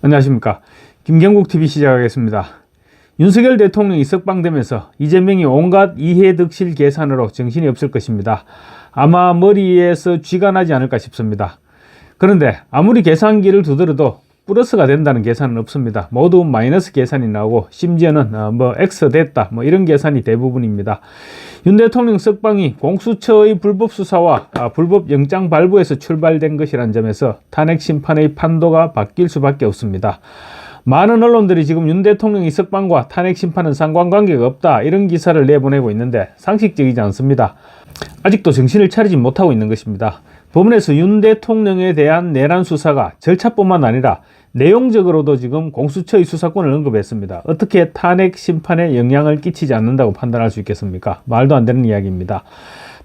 안녕하십니까. 김경국TV 시작하겠습니다. 윤석열 대통령이 석방되면서 이재명이 온갖 이해득실 계산으로 정신이 없을 것입니다. 아마 머리에서 쥐가 나지 않을까 싶습니다. 그런데 아무리 계산기를 두드려도 플러스가 된다는 계산은 없습니다. 모두 마이너스 계산이 나오고 심지어는 X 됐다 이런 계산이 대부분입니다. 윤 대통령 석방이 공수처의 불법 수사와 불법 영장 발부에서 출발된 것이란 점에서 탄핵 심판의 판도가 바뀔 수밖에 없습니다. 많은 언론들이 지금 윤 대통령의 석방과 탄핵 심판은 상관관계가 없다 이런 기사를 내보내고 있는데 상식적이지 않습니다. 아직도 정신을 차리지 못하고 있는 것입니다. 법원에서 윤 대통령에 대한 내란 수사가 절차뿐만 아니라 내용적으로도 지금 공수처의 수사권을 언급했습니다. 어떻게 탄핵 심판에 영향을 끼치지 않는다고 판단할 수 있겠습니까? 말도 안 되는 이야기입니다.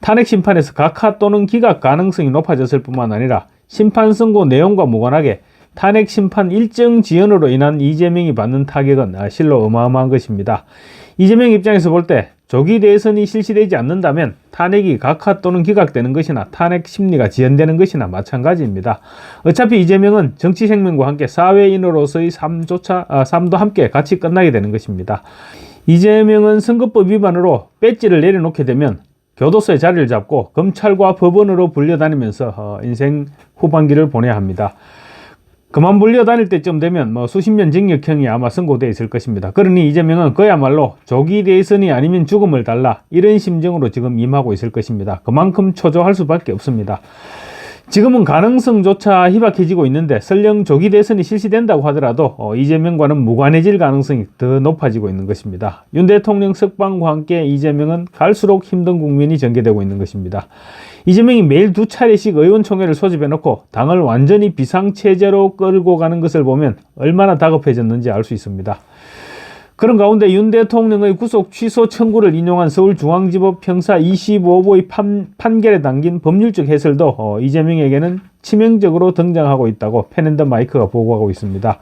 탄핵 심판에서 각하 또는 기각 가능성이 높아졌을 뿐만 아니라 심판 선고 내용과 무관하게 탄핵 심판 일정 지연으로 인한 이재명이 받는 타격은 실로 어마어마한 것입니다. 이재명 입장에서 볼 때 조기 대선이 실시되지 않는다면 탄핵이 각하 또는 기각되는 것이나 탄핵 심리가 지연되는 것이나 마찬가지입니다. 어차피 이재명은 정치 생명과 함께 사회인으로서의 삶도 함께 같이 끝나게 되는 것입니다. 이재명은 선거법 위반으로 배지를 내려놓게 되면 교도소에 자리를 잡고 검찰과 법원으로 불려다니면서 인생 후반기를 보내야 합니다. 그만 불려다닐 때쯤 되면 수십 년 징역형이 아마 선고되어 있을 것입니다. 그러니 이재명은 그야말로 조기 대선이 아니면 죽음을 달라 이런 심정으로 지금 임하고 있을 것입니다. 그만큼 초조할 수밖에 없습니다. 지금은 가능성조차 희박해지고 있는데 설령 조기 대선이 실시된다고 하더라도 이재명과는 무관해질 가능성이 더 높아지고 있는 것입니다. 윤 대통령 석방과 함께 이재명은 갈수록 힘든 국면이 전개되고 있는 것입니다. 이재명이 매일 2차례씩 의원총회를 소집해놓고 당을 완전히 비상체제로 끌고 가는 것을 보면 얼마나 다급해졌는지 알 수 있습니다. 그런 가운데 윤 대통령의 구속 취소 청구를 인용한 서울중앙지법 형사 25부의 판결에 담긴 법률적 해설도 이재명에게는 치명적으로 등장하고 있다고 펜앤더마이크가 보고하고 있습니다.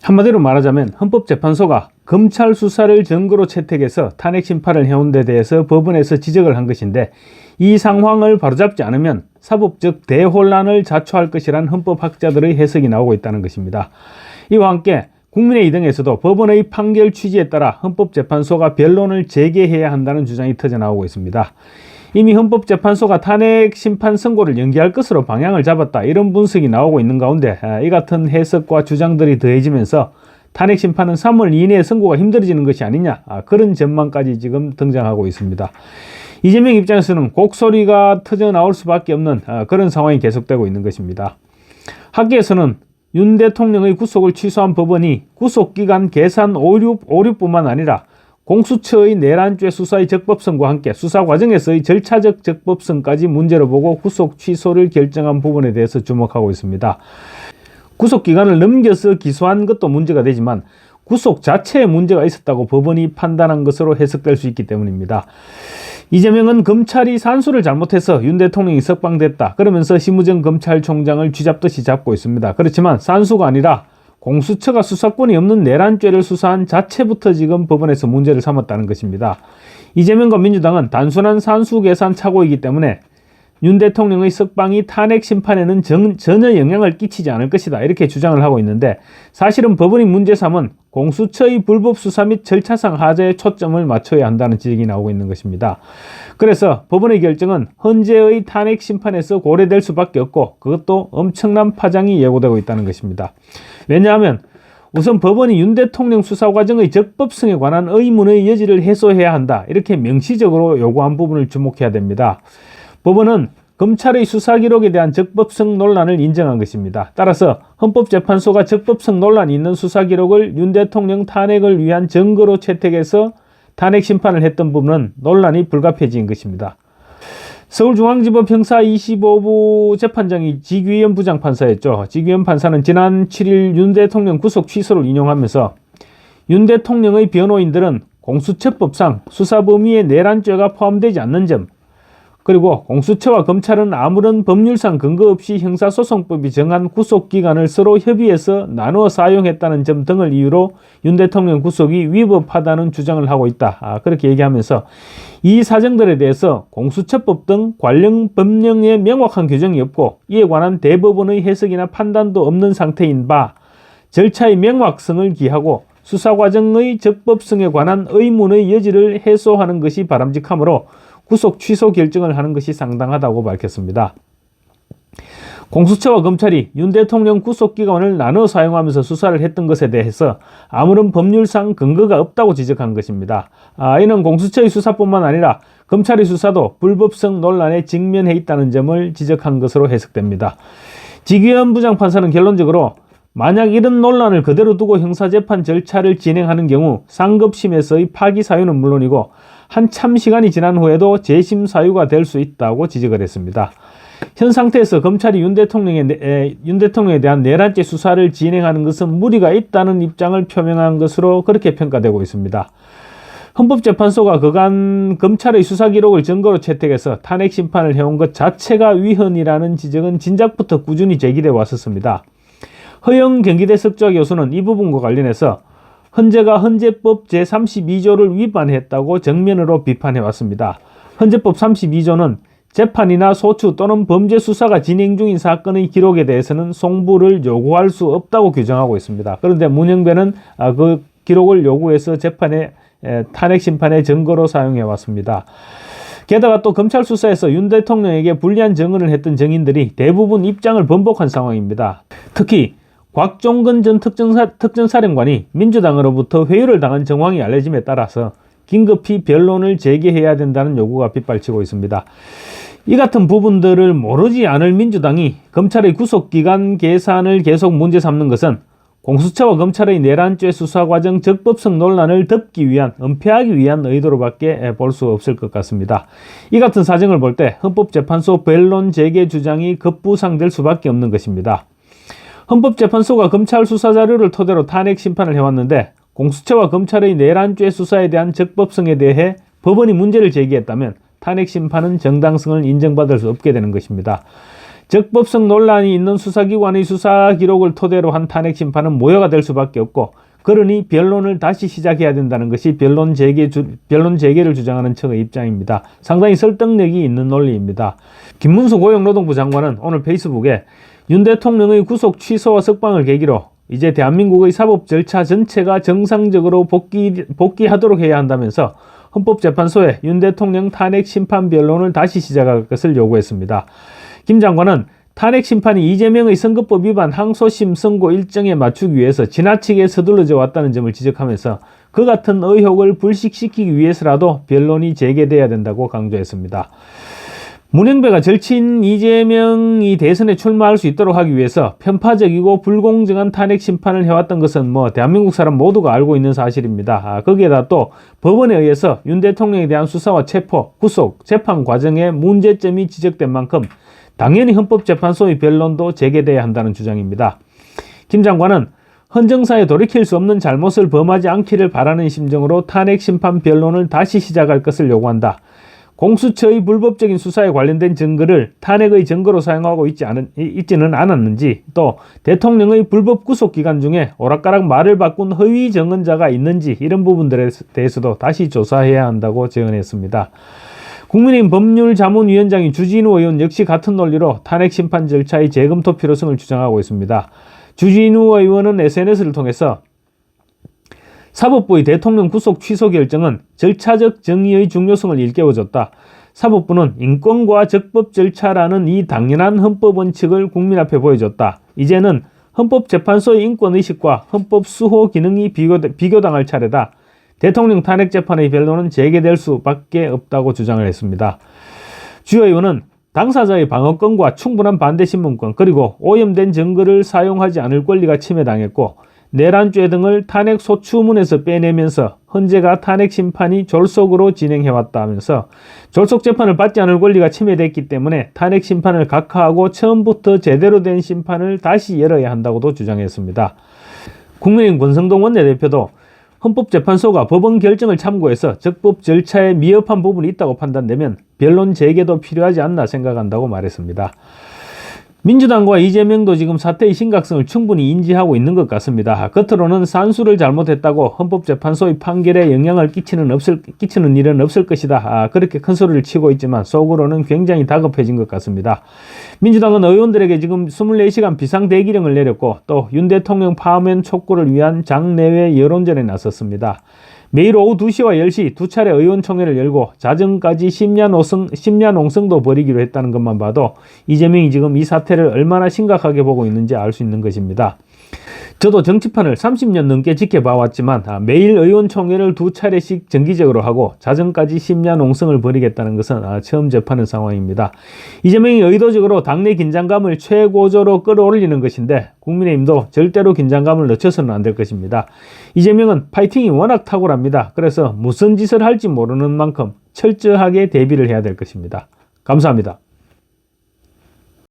한마디로 말하자면 헌법재판소가 검찰 수사를 증거로 채택해서 탄핵 심판을 해온 데 대해서 법원에서 지적을 한 것인데 이 상황을 바로잡지 않으면 사법적 대혼란을 자초할 것이란 헌법학자들의 해석이 나오고 있다는 것입니다. 이와 함께 국민의힘 등에서도 법원의 판결 취지에 따라 헌법재판소가 변론을 재개해야 한다는 주장이 터져나오고 있습니다. 이미 헌법재판소가 탄핵 심판 선고를 연기할 것으로 방향을 잡았다 이런 분석이 나오고 있는 가운데 이 같은 해석과 주장들이 더해지면서 탄핵 심판은 3월 이내에 선고가 힘들어지는 것이 아니냐 그런 전망까지 지금 등장하고 있습니다. 이재명 입장에서는 곡소리가 터져나올 수밖에 없는 그런 상황이 계속되고 있는 것입니다. 학계에서는 윤 대통령의 구속을 취소한 법원이 구속기간 계산 오류뿐만 아니라 공수처의 내란죄 수사의 적법성과 함께 수사 과정에서의 절차적 적법성까지 문제로 보고 구속 취소를 결정한 부분에 대해서 주목하고 있습니다. 구속기간을 넘겨서 기소한 것도 문제가 되지만 구속 자체에 문제가 있었다고 법원이 판단한 것으로 해석될 수 있기 때문입니다. 이재명은 검찰이 산수를 잘못해서 윤 대통령이 석방됐다 그러면서 심우정 검찰총장을 쥐잡듯이 잡고 있습니다. 그렇지만 산수가 아니라 공수처가 수사권이 없는 내란죄를 수사한 자체부터 지금 법원에서 문제를 삼았다는 것입니다. 이재명과 민주당은 단순한 산수 계산 착오이기 때문에 윤 대통령의 석방이 탄핵 심판에는 전혀 영향을 끼치지 않을 것이다 이렇게 주장을 하고 있는데 사실은 법원이 문제 삼은 공수처의 불법 수사 및 절차상 하자에 초점을 맞춰야 한다는 지적이 나오고 있는 것입니다. 그래서 법원의 결정은 헌재의 탄핵 심판에서 고려될 수밖에 없고 그것도 엄청난 파장이 예고되고 있다는 것입니다. 왜냐하면 우선 법원이 윤 대통령 수사 과정의 적법성에 관한 의문의 여지를 해소해야 한다 이렇게 명시적으로 요구한 부분을 주목해야 됩니다. 법원은 검찰의 수사 기록에 대한 적법성 논란을 인정한 것입니다. 따라서 헌법재판소가 적법성 논란이 있는 수사 기록을 윤 대통령 탄핵을 위한 증거로 채택해서 탄핵 심판을 했던 부분은 논란이 불가피해진 것입니다. 서울중앙지법 형사 25부 재판장이 지규현 부장판사였죠. 지규현 판사는 지난 7일 윤 대통령 구속 취소를 인용하면서 윤 대통령의 변호인들은 공수처법상 수사 범위에 내란죄가 포함되지 않는 점 그리고 공수처와 검찰은 아무런 법률상 근거 없이 형사소송법이 정한 구속기간을 서로 협의해서 나누어 사용했다는 점 등을 이유로 윤 대통령 구속이 위법하다는 주장을 하고 있다. 그렇게 얘기하면서 이 사정들에 대해서 공수처법 등 관련 법령에 명확한 규정이 없고 이에 관한 대법원의 해석이나 판단도 없는 상태인 바 절차의 명확성을 기하고 수사 과정의 적법성에 관한 의문의 여지를 해소하는 것이 바람직하므로 구속 취소 결정을 하는 것이 상당하다고 밝혔습니다. 공수처와 검찰이 윤 대통령 구속기관을 나눠 사용하면서 수사를 했던 것에 대해서 아무런 법률상 근거가 없다고 지적한 것입니다. 이는 공수처의 수사뿐만 아니라 검찰의 수사도 불법성 논란에 직면해 있다는 점을 지적한 것으로 해석됩니다. 지기현 부장판사는 결론적으로 만약 이런 논란을 그대로 두고 형사재판 절차를 진행하는 경우 상급심에서의 파기 사유는 물론이고 한참 시간이 지난 후에도 재심 사유가 될 수 있다고 지적을 했습니다. 현 상태에서 검찰이 윤 대통령에 대한 내란죄 수사를 진행하는 것은 무리가 있다는 입장을 표명한 것으로 그렇게 평가되고 있습니다. 헌법재판소가 그간 검찰의 수사 기록을 증거로 채택해서 탄핵 심판을 해온 것 자체가 위헌이라는 지적은 진작부터 꾸준히 제기되어 왔었습니다. 허영 경기대석좌 교수는 이 부분과 관련해서 헌재가 헌재법 제32조를 위반했다고 정면으로 비판해 왔습니다. 헌재법 32조는 재판이나 소추 또는 범죄 수사가 진행 중인 사건의 기록에 대해서는 송부를 요구할 수 없다고 규정하고 있습니다. 그런데 문영배는 그 기록을 요구해서 재판에 탄핵 심판의 증거로 사용해 왔습니다. 게다가 또 검찰 수사에서 윤 대통령에게 불리한 증언을 했던 증인들이 대부분 입장을 번복한 상황입니다. 특히 곽종근 전 특전사령관이 민주당으로부터 회유를 당한 정황이 알려짐에 따라서 긴급히 변론을 재개해야 된다는 요구가 빗발치고 있습니다. 이 같은 부분들을 모르지 않을 민주당이 검찰의 구속기간 계산을 계속 문제 삼는 것은 공수처와 검찰의 내란죄 수사 과정 적법성 논란을 덮기 위한, 은폐하기 위한 의도로밖에 볼 수 없을 것 같습니다. 이 같은 사정을 볼 때 헌법재판소 변론 재개 주장이 급부상될 수밖에 없는 것입니다. 헌법재판소가 검찰 수사 자료를 토대로 탄핵 심판을 해왔는데 공수처와 검찰의 내란죄 수사에 대한 적법성에 대해 법원이 문제를 제기했다면 탄핵 심판은 정당성을 인정받을 수 없게 되는 것입니다. 적법성 논란이 있는 수사기관의 수사 기록을 토대로 한 탄핵 심판은 모여가 될 수밖에 없고, 그러니 변론을 다시 시작해야 된다는 것이 변론 재개를 주장하는 측의 입장입니다. 상당히 설득력이 있는 논리입니다. 김문수 고용노동부 장관은 오늘 페이스북에 윤 대통령의 구속 취소와 석방을 계기로 이제 대한민국의 사법 절차 전체가 정상적으로 복귀하도록 해야 한다면서 헌법재판소에 윤 대통령 탄핵 심판 변론을 다시 시작할 것을 요구했습니다. 김 장관은 탄핵 심판이 이재명의 선거법 위반 항소심 선고 일정에 맞추기 위해서 지나치게 서둘러져 왔다는 점을 지적하면서 그 같은 의혹을 불식시키기 위해서라도 변론이 재개돼야 된다고 강조했습니다. 문영배가 절친 이재명이 대선에 출마할 수 있도록 하기 위해서 편파적이고 불공정한 탄핵 심판을 해왔던 것은 대한민국 사람 모두가 알고 있는 사실입니다. 거기에다 또 법원에 의해서 윤 대통령에 대한 수사와 체포, 구속, 재판 과정에 문제점이 지적된 만큼 당연히 헌법재판소의 변론도 재개돼야 한다는 주장입니다. 김 장관은 헌정사에 돌이킬 수 없는 잘못을 범하지 않기를 바라는 심정으로 탄핵 심판 변론을 다시 시작할 것을 요구한다. 공수처의 불법적인 수사에 관련된 증거를 탄핵의 증거로 사용하고 있지는 않았는지, 또 대통령의 불법 구속 기간 중에 오락가락 말을 바꾼 허위 증언자가 있는지, 이런 부분들에 대해서도 다시 조사해야 한다고 제언했습니다. 국민의힘 법률자문위원장인 주진우 의원 역시 같은 논리로 탄핵 심판 절차의 재검토 필요성을 주장하고 있습니다. 주진우 의원은 SNS를 통해서 사법부의 대통령 구속 취소 결정은 절차적 정의의 중요성을 일깨워줬다. 사법부는 인권과 적법 절차라는 이 당연한 헌법 원칙을 국민 앞에 보여줬다. 이제는 헌법재판소의 인권의식과 헌법 수호 기능이 비교당할 차례다. 대통령 탄핵 재판의 변론은 재개될 수밖에 없다고 주장을 했습니다. 주 의원은 당사자의 방어권과 충분한 반대 신문권, 그리고 오염된 증거를 사용하지 않을 권리가 침해당했고, 내란죄 등을 탄핵 소추문에서 빼내면서 헌재가 탄핵 심판이 졸속으로 진행해왔다면서 졸속 재판을 받지 않을 권리가 침해됐기 때문에 탄핵 심판을 각하하고 처음부터 제대로 된 심판을 다시 열어야 한다고도 주장했습니다. 국민의힘 권성동 원내대표도 헌법재판소가 법원 결정을 참고해서 적법 절차에 미흡한 부분이 있다고 판단되면 변론 재개도 필요하지 않나 생각한다고 말했습니다. 민주당과 이재명도 지금 사태의 심각성을 충분히 인지하고 있는 것 같습니다. 겉으로는 산수를 잘못했다고 헌법재판소의 판결에 영향을 끼치는 일은 없을 것이다. 그렇게 큰 소리를 치고 있지만 속으로는 굉장히 다급해진 것 같습니다. 민주당은 의원들에게 지금 24시간 비상대기령을 내렸고 또 윤 대통령 파면 촉구를 위한 장내외 여론전에 나섰습니다. 매일 오후 2시와 10시 두 차례 의원총회를 열고 자정까지 심야농성도 벌이기로 했다는 것만 봐도 이재명이 지금 이 사태를 얼마나 심각하게 보고 있는지 알 수 있는 것입니다. 저도 정치판을 30년 넘게 지켜봐왔지만 매일 의원총회를 두 차례씩 정기적으로 하고 자정까지 심야농성을 벌이겠다는 것은 처음 접하는 상황입니다. 이재명이 의도적으로 당내 긴장감을 최고조로 끌어올리는 것인데 국민의힘도 절대로 긴장감을 늦춰서는 안 될 것입니다. 이재명은 파이팅이 워낙 탁월합니다. 그래서 무슨 짓을 할지 모르는 만큼 철저하게 대비를 해야 될 것입니다. 감사합니다.